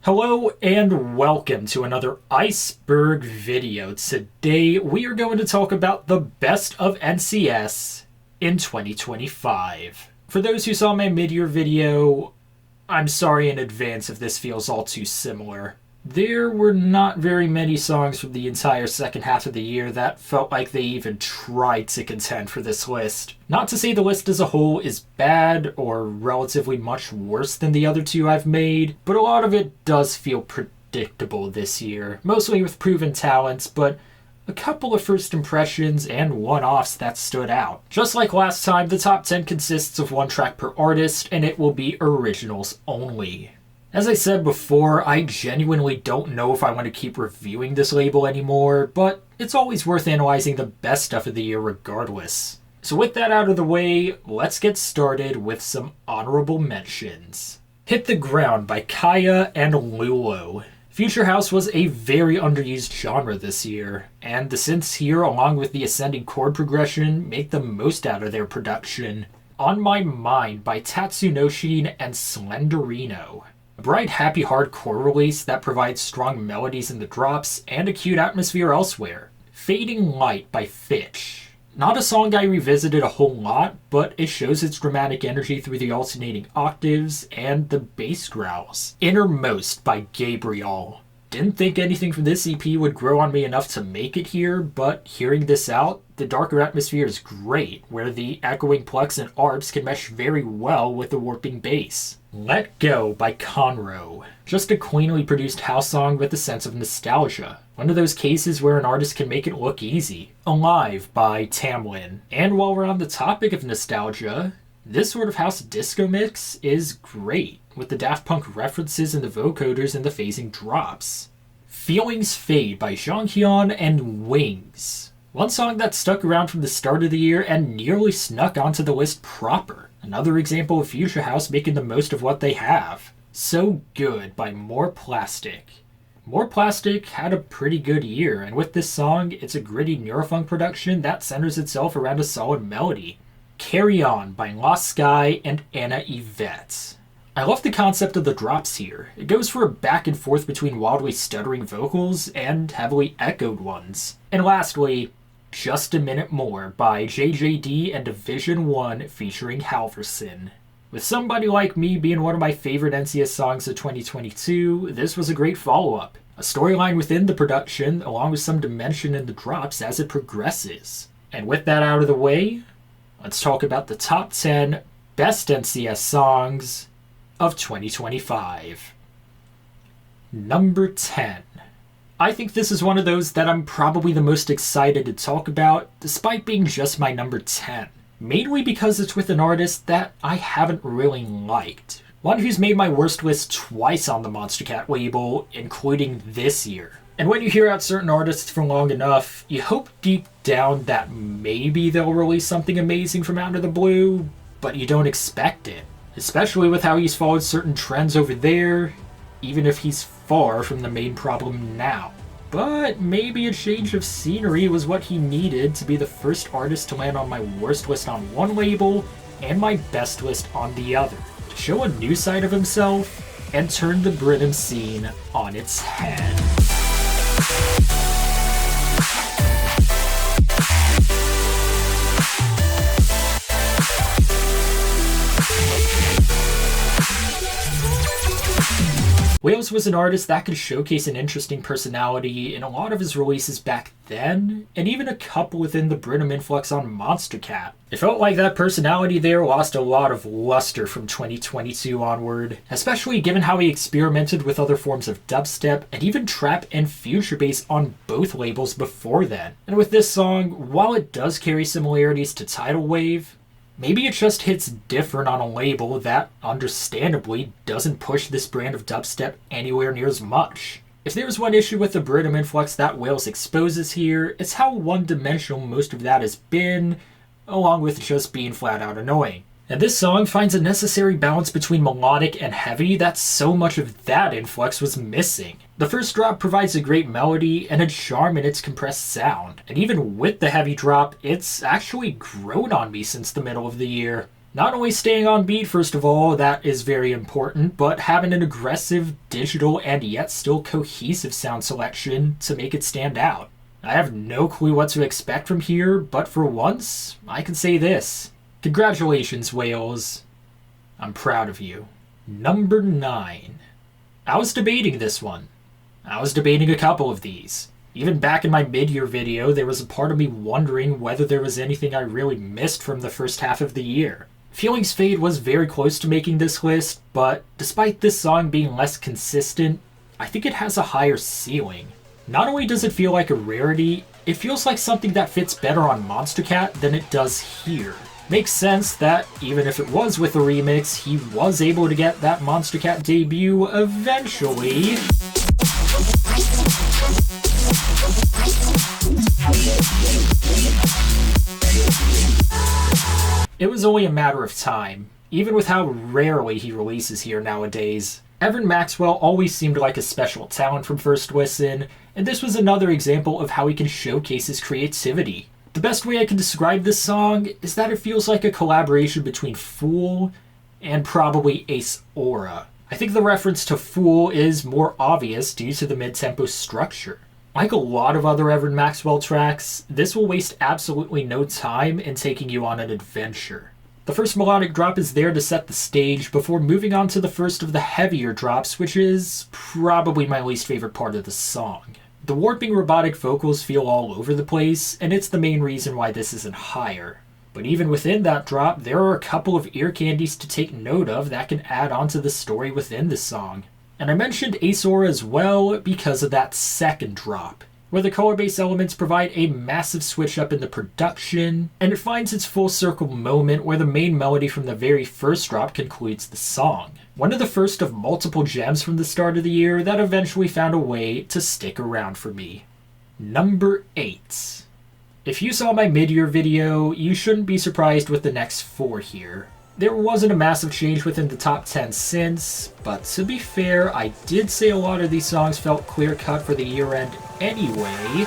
Hello and welcome to another Iceberg video. Today we are going to talk about the best of NCS in 2025. For those who saw my mid-year video, I'm sorry in advance if this feels all too similar. There were not very many songs from the entire second half of the year that felt like they even tried to contend for this list. Not to say the list as a whole is bad or relatively much worse than the other two I've made, but a lot of it does feel predictable this year, mostly with proven talents, but a couple of first impressions and one-offs that stood out. Just like last time, the top 10 consists of one track per artist, and it will be originals only. As I said before, I genuinely don't know if I want to keep reviewing this label anymore, but it's always worth analyzing the best stuff of the year regardless. So with that out of the way, let's get started with some honorable mentions. Hit the Ground by Kaya and Lulo. Future House was a very underused genre this year, and the synths here, along with the ascending chord progression, make the most out of their production. On My Mind by Tatsunoshin and Slenderino. A bright, happy hardcore release that provides strong melodies in the drops and a cute atmosphere elsewhere. Fading Light by Fitch. Not a song I revisited a whole lot, but it shows its dramatic energy through the alternating octaves and the bass growls. Innermost by Gabriel. Didn't think anything from this EP would grow on me enough to make it here, but hearing this out, the darker atmosphere is great, where the echoing plucks and arps can mesh very well with the warping bass. Let Go by Conro. Just a cleanly produced house song with a sense of nostalgia. One of those cases where an artist can make it look easy. Alive by Tamlin. And while we're on the topic of nostalgia, this sort of house disco mix is great, with the Daft Punk references in the vocoders and the phasing drops. Feelings Fade by Jonghyun and Wings. One song that stuck around from the start of the year and nearly snuck onto the list proper. Another example of Future House making the most of what they have. So Good by More Plastic. More Plastic had a pretty good year, and with this song, it's a gritty neurofunk production that centers itself around a solid melody. Carry On by Lost Sky and Anna Yvette. I love the concept of the drops here. It goes for a back and forth between wildly stuttering vocals and heavily echoed ones. And lastly, Just a Minute More by JJD and Division 1 featuring Halverson. With Somebody Like Me being one of my favorite NCS songs of 2022, this was a great follow-up. A storyline within the production, along with some dimension in the drops as it progresses. And with that out of the way, let's talk about the top 10 best NCS songs of 2025. Number 10. I think this is one of those that I'm probably the most excited to talk about, despite being just my number 10. Mainly because it's with an artist that I haven't really liked. One who's made my worst list twice on the Monstercat label, including this year. And when you hear out certain artists for long enough, you hope deep down that maybe they'll release something amazing from out of the blue, but you don't expect it. Especially with how he's followed certain trends over there, even if he's far from the main problem now. But maybe a change of scenery was what he needed to be the first artist to land on my worst list on one label and my best list on the other. To show a new side of himself and turn the Britnum scene on its head. Wales was an artist that could showcase an interesting personality in a lot of his releases back then, and even a couple within the Britnum influx on Monstercat. It felt like that personality there lost a lot of luster from 2022 onward, especially given how he experimented with other forms of dubstep and even trap and future bass on both labels before then. And with this song, while it does carry similarities to Tidal Wave, maybe it just hits different on a label that, understandably, doesn't push this brand of dubstep anywhere near as much. If there's one issue with the Britnum influx that Wales exposes here, it's how one-dimensional most of that has been, along with just being flat-out annoying. And this song finds a necessary balance between melodic and heavy that so much of that influx was missing. The first drop provides a great melody and a charm in its compressed sound, and even with the heavy drop, it's actually grown on me since the middle of the year. Not only staying on beat, first of all, that is very important, but having an aggressive, digital, and yet still cohesive sound selection to make it stand out. I have no clue what to expect from here, but for once, I can say this. Congratulations, Wales. I'm proud of you. Number 9. I was debating this one. I was debating a couple of these. Even back in my mid-year video, there was a part of me wondering whether there was anything I really missed from the first half of the year. Feelings Fade was very close to making this list, but despite this song being less consistent, I think it has a higher ceiling. Not only does it feel like a rarity, it feels like something that fits better on Monstercat than it does here. Makes sense that, even if it was with a remix, he was able to get that Monstercat debut eventually. It was only a matter of time, even with how rarely he releases here nowadays. Evan Maxwell always seemed like a special talent from first listen, and this was another example of how he can showcase his creativity. The best way I can describe this song is that it feels like a collaboration between Fool and probably Ace Aura. I think the reference to Fool is more obvious due to the mid-tempo structure. Like a lot of other Evan Maxwell tracks, this will waste absolutely no time in taking you on an adventure. The first melodic drop is there to set the stage before moving on to the first of the heavier drops, which is probably my least favorite part of the song. The warping robotic vocals feel all over the place, and it's the main reason why this isn't higher. But even within that drop, there are a couple of ear candies to take note of that can add on to the story within the song. And I mentioned Ace Aura as well because of that second drop, where the color-based elements provide a massive switch up in the production, and it finds its full circle moment where the main melody from the very first drop concludes the song. One of the first of multiple gems from the start of the year that eventually found a way to stick around for me. Number 8. If you saw my mid-year video, you shouldn't be surprised with the next 4 here. There wasn't a massive change within the top 10 since, but to be fair, I did say a lot of these songs felt clear-cut for the year-end anyway.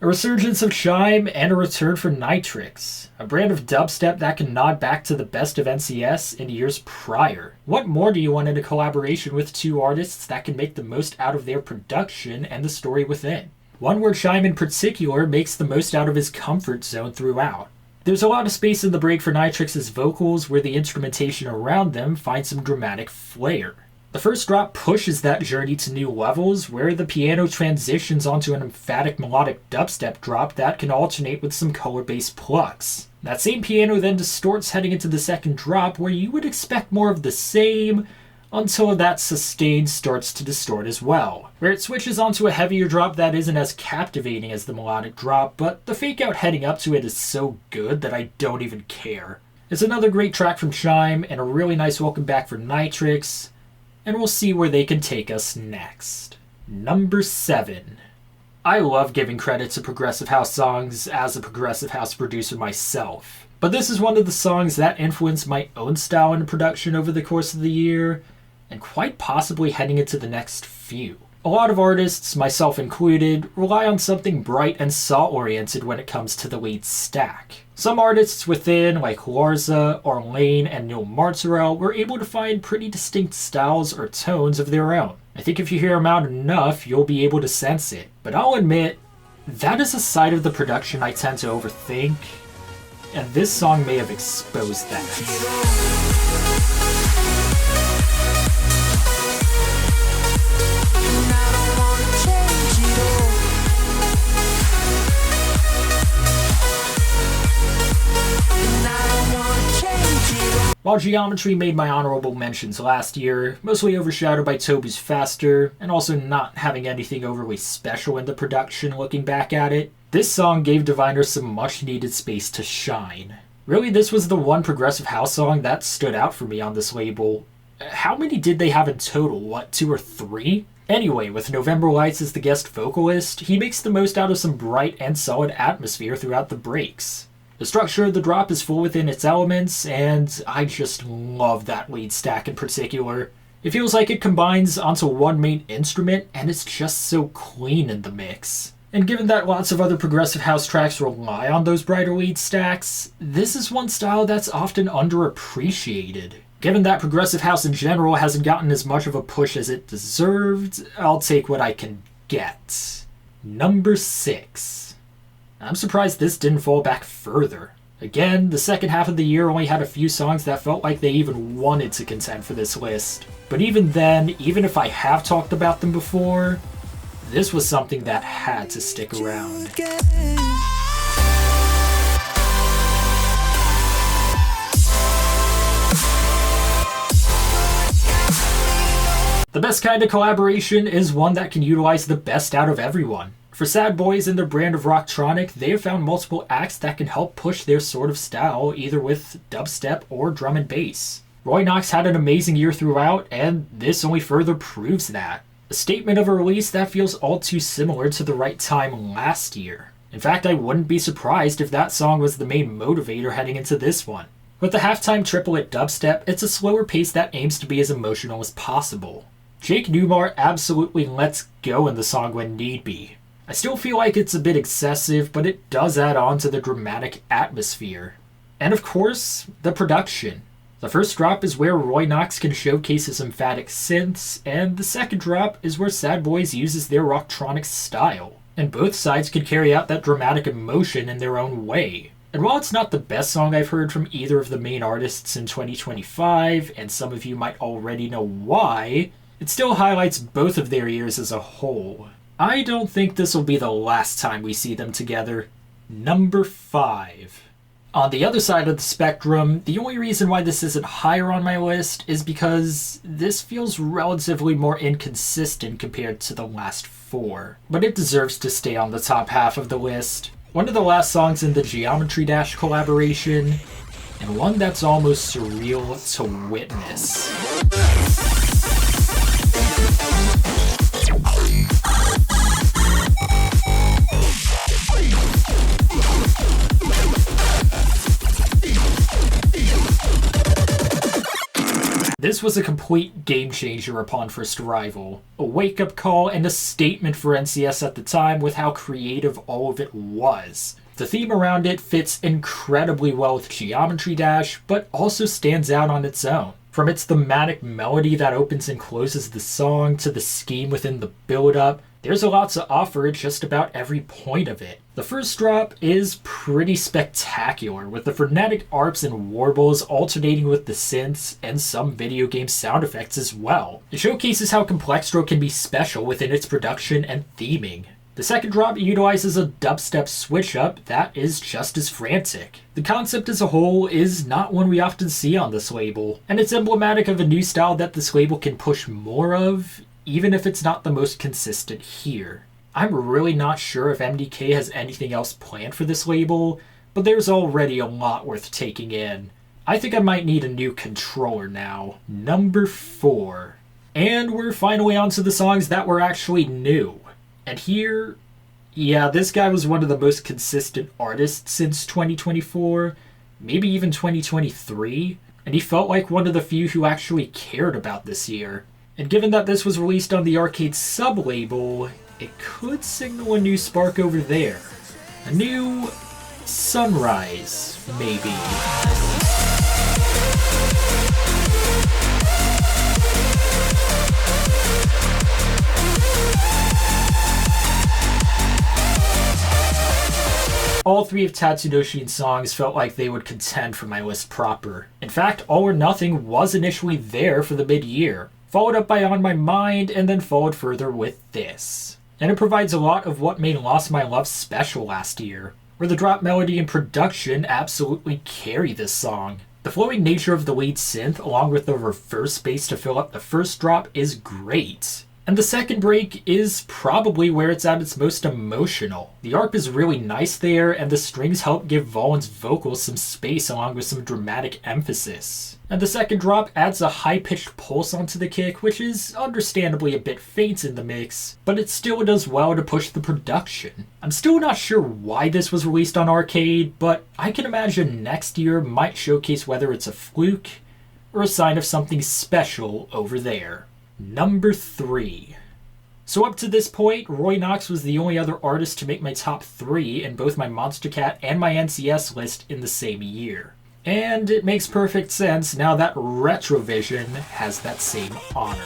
A resurgence of Chime and a return for Nitrix, a brand of dubstep that can nod back to the best of NCS in years prior. What more do you want in a collaboration with two artists that can make the most out of their production and the story within? One where Chime in particular makes the most out of his comfort zone throughout. There's a lot of space in the break for Nitrix's vocals where the instrumentation around them finds some dramatic flair. The first drop pushes that journey to new levels, where the piano transitions onto an emphatic melodic dubstep drop that can alternate with some color-based plucks. That same piano then distorts heading into the second drop, where you would expect more of the same, until that sustain starts to distort as well, where it switches onto a heavier drop that isn't as captivating as the melodic drop, but the fake-out heading up to it is so good that I don't even care. It's another great track from Chime, and a really nice welcome back for Nitrix, and we'll see where they can take us next. Number 7. I love giving credit to Progressive House songs as a Progressive House producer myself, but this is one of the songs that influenced my own style and production over the course of the year, and quite possibly heading into the next few. A lot of artists, myself included, rely on something bright and saw-oriented when it comes to the lead stack. Some artists within, like Larza, Arlane, and Neil Martorell, were able to find pretty distinct styles or tones of their own. I think if you hear them out enough, you'll be able to sense it. But I'll admit, that is a side of the production I tend to overthink, and this song may have exposed that. While Geometry made my honorable mentions last year, mostly overshadowed by Tobu's Faster, and also not having anything overly special in the production looking back at it, this song gave Diviner some much needed space to shine. Really, this was the one Progressive House song that stood out for me on this label. How many did they have in total? What, 2 or 3? Anyway, with November Lights as the guest vocalist, he makes the most out of some bright and solid atmosphere throughout the breaks. The structure of the drop is full within its elements, and I just love that lead stack in particular. It feels like it combines onto one main instrument, and it's just so clean in the mix. And given that lots of other progressive house tracks rely on those brighter lead stacks, this is one style that's often underappreciated. Given that progressive house in general hasn't gotten as much of a push as it deserved, I'll take what I can get. Number 6. I'm surprised this didn't fall back further. Again, the second half of the year only had a few songs that felt like they even wanted to contend for this list. But even then, even if I have talked about them before, this was something that had to stick around. The best kind of collaboration is one that can utilize the best out of everyone. For Sad Boys and their brand of rocktronic, they have found multiple acts that can help push their sort of style, either with dubstep or drum and bass. Roy Knox had an amazing year throughout, and this only further proves that. A statement of a release that feels all too similar to The Right Time last year. In fact, I wouldn't be surprised if that song was the main motivator heading into this one. With the halftime triplet dubstep, it's a slower pace that aims to be as emotional as possible. Jake Newmar absolutely lets go in the song when need be. I still feel like it's a bit excessive, but it does add on to the dramatic atmosphere. And of course, the production. The first drop is where Roy Knox can showcase his emphatic synths, and the second drop is where Sad Boys uses their rocktronic style. And both sides can carry out that dramatic emotion in their own way. And while it's not the best song I've heard from either of the main artists in 2025, and some of you might already know why, it still highlights both of their years as a whole. I don't think this will be the last time we see them together. Number 5. On the other side of the spectrum, the only reason why this isn't higher on my list is because this feels relatively more inconsistent compared to the last 4. But it deserves to stay on the top half of the list. One of the last songs in the Geometry Dash collaboration, and one that's almost surreal to witness. This was a complete game changer upon first arrival. A wake-up call and a statement for NCS at the time with how creative all of it was. The theme around it fits incredibly well with Geometry Dash, but also stands out on its own. From its thematic melody that opens and closes the song to the scheme within the build-up, there's a lot to offer at just about every point of it. The first drop is pretty spectacular, with the frenetic arps and warbles alternating with the synths and some video game sound effects as well. It showcases how Complextro can be special within its production and theming. The second drop utilizes a dubstep switch-up that is just as frantic. The concept as a whole is not one we often see on this label, and it's emblematic of a new style that this label can push more of, even if it's not the most consistent here. I'm really not sure if MDK has anything else planned for this label, but there's already a lot worth taking in. I think I might need a new controller now. Number 4. And we're finally onto the songs that were actually new. And here, yeah, this guy was one of the most consistent artists since 2024, maybe even 2023, and he felt like one of the few who actually cared about this year. And given that this was released on the Arcade sub-label, it could signal a new spark over there. A new sunrise, maybe. All 3 of Tatsunoshi's songs felt like they would contend for my list proper. In fact, All or Nothing was initially there for the mid-year, followed up by On My Mind, and then followed further with this. And it provides a lot of what made Lost My Love special last year, where the drop melody and production absolutely carry this song. The flowing nature of the lead synth, along with the reverse bass to fill up the first drop, is great. And the second break is probably where it's at its most emotional. The ARP is really nice there, and the strings help give Vaughan's vocals some space along with some dramatic emphasis. And the second drop adds a high-pitched pulse onto the kick, which is understandably a bit faint in the mix, but it still does well to push the production. I'm still not sure why this was released on arcade, but I can imagine next year might showcase whether it's a fluke or a sign of something special over there. Number 3. So up to this point, Roy Knox was the only other artist to make my top 3 in both my Monstercat and my NCS list in the same year. And it makes perfect sense now that Retrovision has that same honor.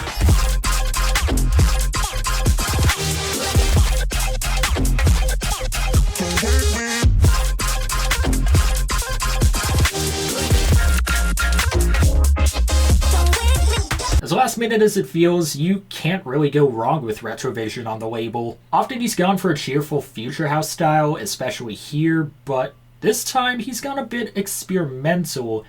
As last minute as it feels, you can't really go wrong with Retrovision on the label. Often he's gone for a cheerful future house style, especially here, but this time he's gone a bit experimental,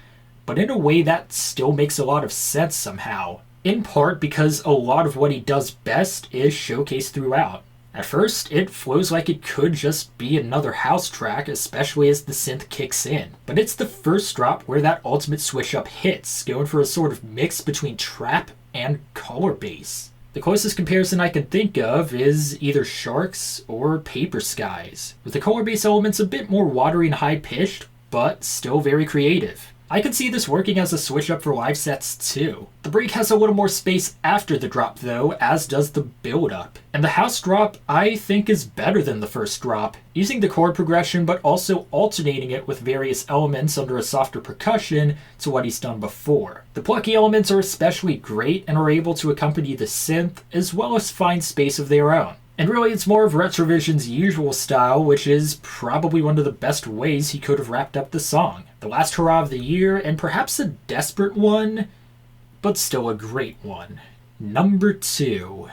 but in a way that still makes a lot of sense somehow. In part because a lot of what he does best is showcased throughout. At first, it flows like it could just be another house track, especially as the synth kicks in. But it's the first drop where that ultimate switch up hits, going for a sort of mix between trap and color bass. The closest comparison I can think of is either Sharks or Paper Skies, with the color bass elements a bit more watery and high-pitched, but still very creative. I could see this working as a switch up for live sets too. The break has a little more space after the drop though, as does the build up. And the house drop I think is better than the first drop, using the chord progression but also alternating it with various elements under a softer percussion to what he's done before. The plucky elements are especially great and are able to accompany the synth as well as find space of their own. And really it's more of Retrovision's usual style, which is probably one of the best ways he could have wrapped up the song. The last hurrah of the year, and perhaps a desperate one, but still a great one. Number 2.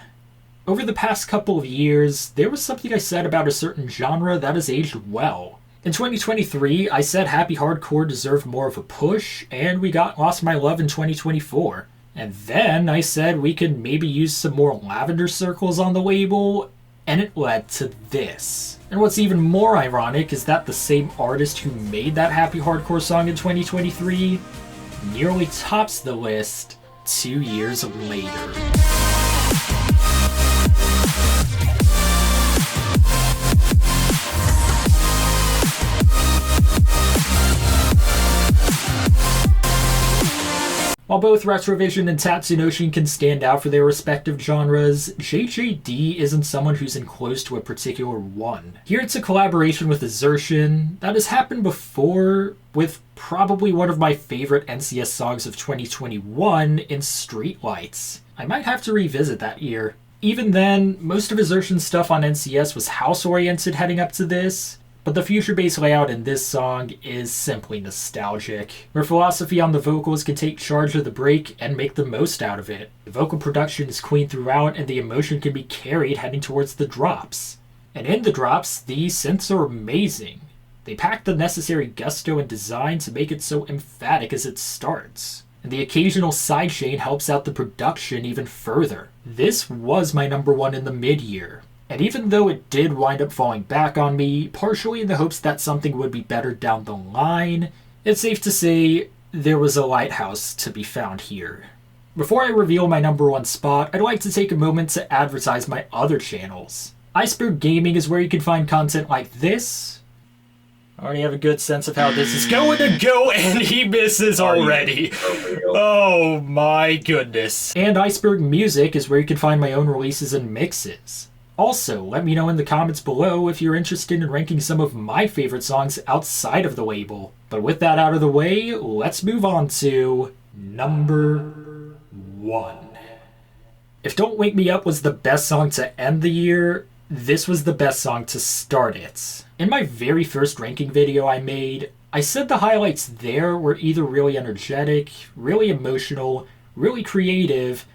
Over the past couple of years, there was something I said about a certain genre that has aged well. In 2023, I said happy hardcore deserved more of a push, and we got Lost My Love in 2024. And then I said we could maybe use some more Lavender Circles on the label, and it led to this. And what's even more ironic is that the same artist who made that happy hardcore song in 2023 nearly tops the list 2 years later. While both Retrovision and Tatsunoushi can stand out for their respective genres, JJD isn't someone who's enclosed to a particular one. Here it's a collaboration with Exertion that has happened before with probably one of my favorite NCS songs of 2021 in Streetlights. I might have to revisit that year. Even then, most of Exertion's stuff on NCS was house-oriented heading up to this, but the future bass layout in this song is simply nostalgic, where Philosophy on the vocals can take charge of the break and make the most out of it. The vocal production is clean throughout and the emotion can be carried heading towards the drops. And in the drops, the synths are amazing. They pack the necessary gusto and design to make it so emphatic as it starts. And the occasional sidechain helps out the production even further. This was my number 1 in the mid-year. And even though it did wind up falling back on me, partially in the hopes that something would be better down the line, it's safe to say there was a lighthouse to be found here. Before I reveal my number 1 spot, I'd like to take a moment to advertise my other channels. Iceberg Gaming is where you can find content like this. I already have a good sense of how this is going to go, and he misses already. Oh my goodness. And Iceberg Music is where you can find my own releases and mixes. Also, let me know in the comments below if you're interested in ranking some of my favorite songs outside of the label. But with that out of the way, let's move on to number 1. If Don't Wake Me Up was the best song to end the year, this was the best song to start it. In my very first ranking video I made, I said the highlights there were either really energetic, really emotional, really creative,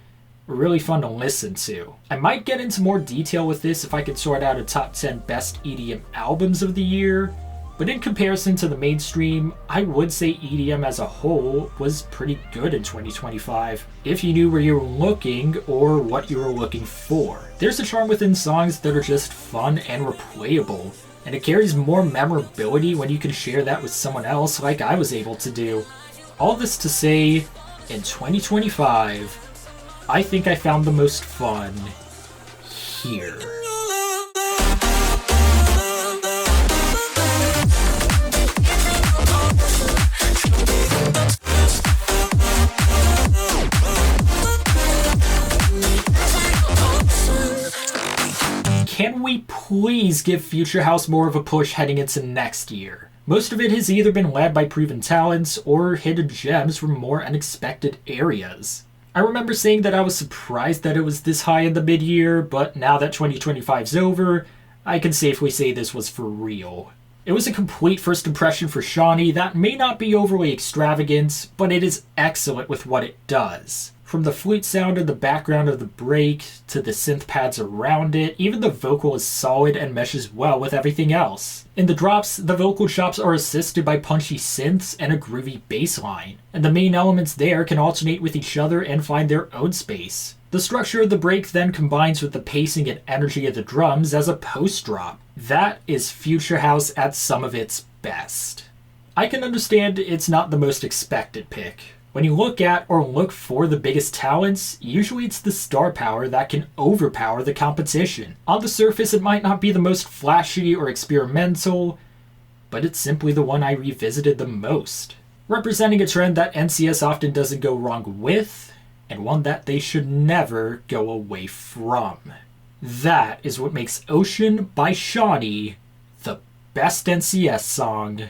really fun to listen to. I might get into more detail with this if I could sort out a top 10 best EDM albums of the year, But in comparison to the mainstream, I would say EDM as a whole was pretty good in 2025, if you knew where you were looking or what you were looking for. There's a charm within songs that are just fun and replayable, and it carries more memorability when you can share that with someone else like I was able to do. All this to say, in 2025, I think I found the most fun here. Can we please give Future House more of a push heading into next year? Most of it has either been led by proven talents or hidden gems from more unexpected areas. I remember saying that I was surprised that it was this high in the mid-year, but now that 2025's over, I can safely say this was for real. It was a complete first impression for Shawnee that may not be overly extravagant, but it is excellent with what it does. From the flute sound in the background of the break, to the synth pads around it, even the vocal is solid and meshes well with everything else. In the drops, the vocal chops are assisted by punchy synths and a groovy bass line, and the main elements there can alternate with each other and find their own space. The structure of the break then combines with the pacing and energy of the drums as a post-drop. That is Future House at some of its best. I can understand it's not the most expected pick. When you look at or look for the biggest talents, usually it's the star power that can overpower the competition. On the surface, it might not be the most flashy or experimental, but it's simply the one I revisited the most. Representing a trend that NCS often doesn't go wrong with, and one that they should never go away from. That is what makes Ocean by Shawnee the best NCS song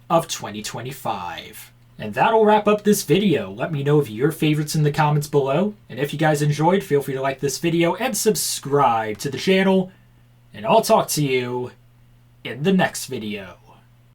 of 2025. And that'll wrap up this video. Let me know of your favorites in the comments below. And if you guys enjoyed, feel free to like this video and subscribe to the channel. And I'll talk to you in the next video.